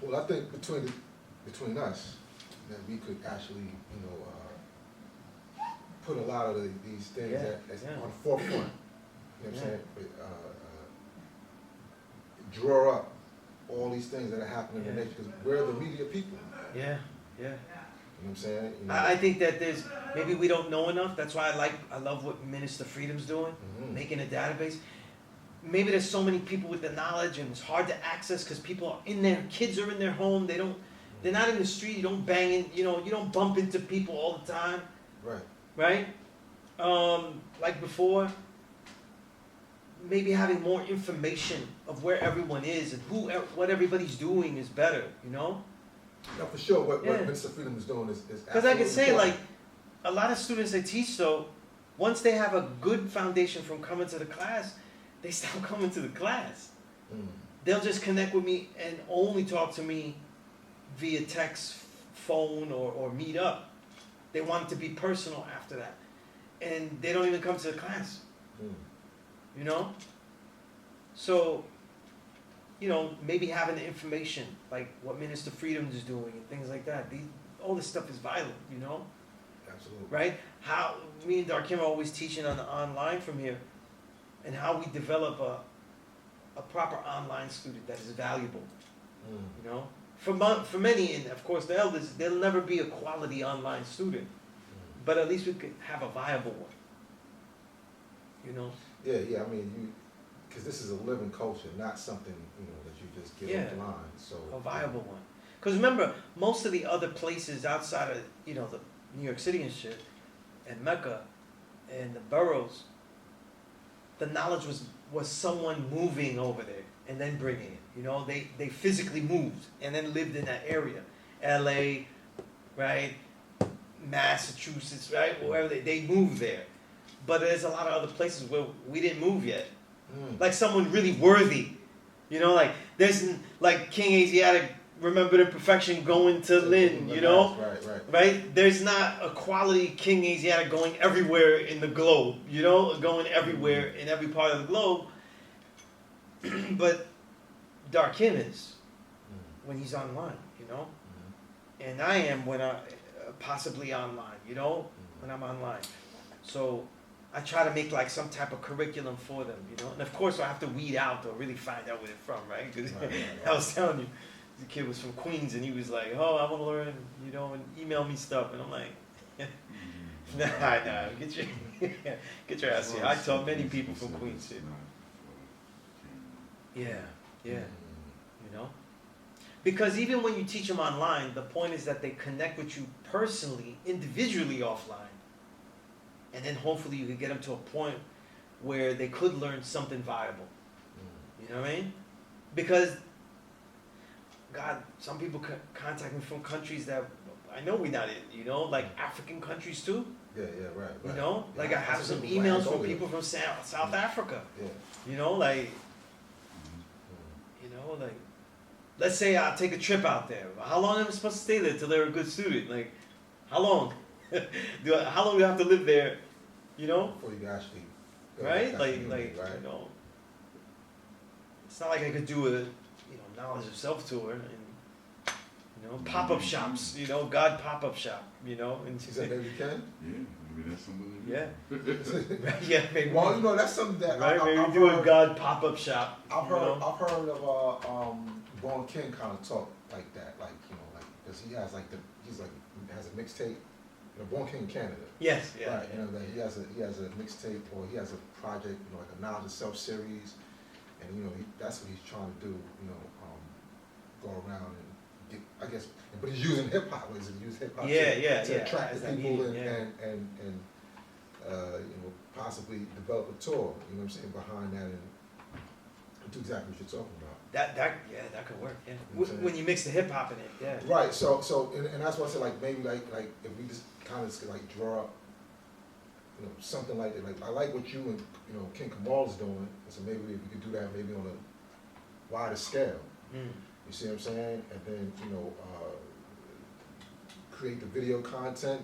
Well, I think between us, that we could actually, put a lot of these things that's on the forefront. You know what I'm saying? Draw up all these things that are happening in the nation, because we're the media people. Yeah, yeah. You know what I'm saying? I think that maybe we don't know enough. That's why I love what Minister Freedom's doing, making a database. Maybe there's so many people with the knowledge and it's hard to access because people are kids are in their home. They're not in the street. You don't bang in, you don't bump into people all the time. Right. Right? Like before, maybe having more information of where everyone is and what everybody's doing is better, No, for sure. What Minister Freedom is doing is because I can say important. Like a lot of students I teach, though, once they have a good foundation from coming to the class, they stop coming to the class. They'll just connect with me and only talk to me via text, phone, or meet up. They want it to be personal after that, and they don't even come to the class. So, maybe having the information, like what Minister Freedom is doing and things like that. All this stuff is vital, Absolutely. Right? How me and Darkim are always teaching online from here, and how we develop a proper online student that is valuable. For many, and of course the elders, there'll never be a quality online student, but at least we could have a viable one. Yeah. I mean, because this is a living culture, not something that you just get offline. So a viable one. Because remember, most of the other places outside of the New York City and shit, and Mecca, and the boroughs, the knowledge was someone moving over there and then bringing it. They physically moved and then lived in that area, L.A., right, Massachusetts, right, wherever they moved there. But there's a lot of other places where we didn't move yet. Like someone really worthy, like there's like King Asiatic, Remembered in Perfection going to Lynn, right? There's not a quality King Asiatic going everywhere in the globe, going everywhere in every part of the globe. But Darkim is when he's online, and I am when I possibly online, when I'm online. So I try to make like some type of curriculum for them, and of course I have to weed out or really find out where they're from, right? Because I was telling you, the kid was from Queens and he was like, "Oh, I want to learn," and email me stuff, and I'm like, nah, get your ass here. I taught many people from Queens here. Yeah, because even when you teach them online, the point is that they connect with you personally, individually offline. And then hopefully you can get them to a point where they could learn something viable. You know what I mean? Because, God, some people contact me from countries that I know we're not in, like African countries too. Yeah, right. Like I have some emails from people from South Africa. Yeah. Like, let's say I take a trip out there. How long am I supposed to stay there till they're a good student? Like, how long? How long do I have to live there? Before you actually right? Like, it's not like I could do a, knowledge of self tour and, pop-up shops, God pop-up shop, and she said maybe you can? Yeah, maybe that's something. Yeah, maybe. Well, that's something that maybe do a God pop-up shop. I've heard of Born King kind of talk like that, because he has has a mixtape. Born King in Canada. Yes, yeah. Right, that he has a mixtape, or he has a project, like a knowledge of self series, and that's what he's trying to do. Go around and get, I guess, but he's using hip hop. He's using hip hop to attract the people and possibly develop a tour. You know what I'm saying, behind that and do exactly what you're talking about. That could work. Yeah, when you mix the hip hop in it. Yeah. Right. So and that's why I said maybe like if we just kind of draw up, something like that. Like I like what you and King Kamal is doing, so maybe we could do that maybe on a wider scale. You see what I'm saying? And then create the video content.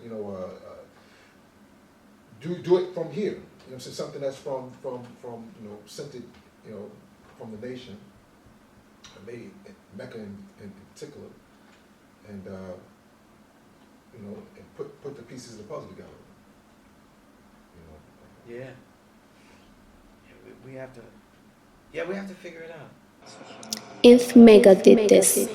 Do it from here. So something that's from centered, from the nation. made Mecca in particular, and you know, and put the pieces of the puzzle together. You know, Yeah. We have to. Yeah, we have to figure it out. If Mega did this.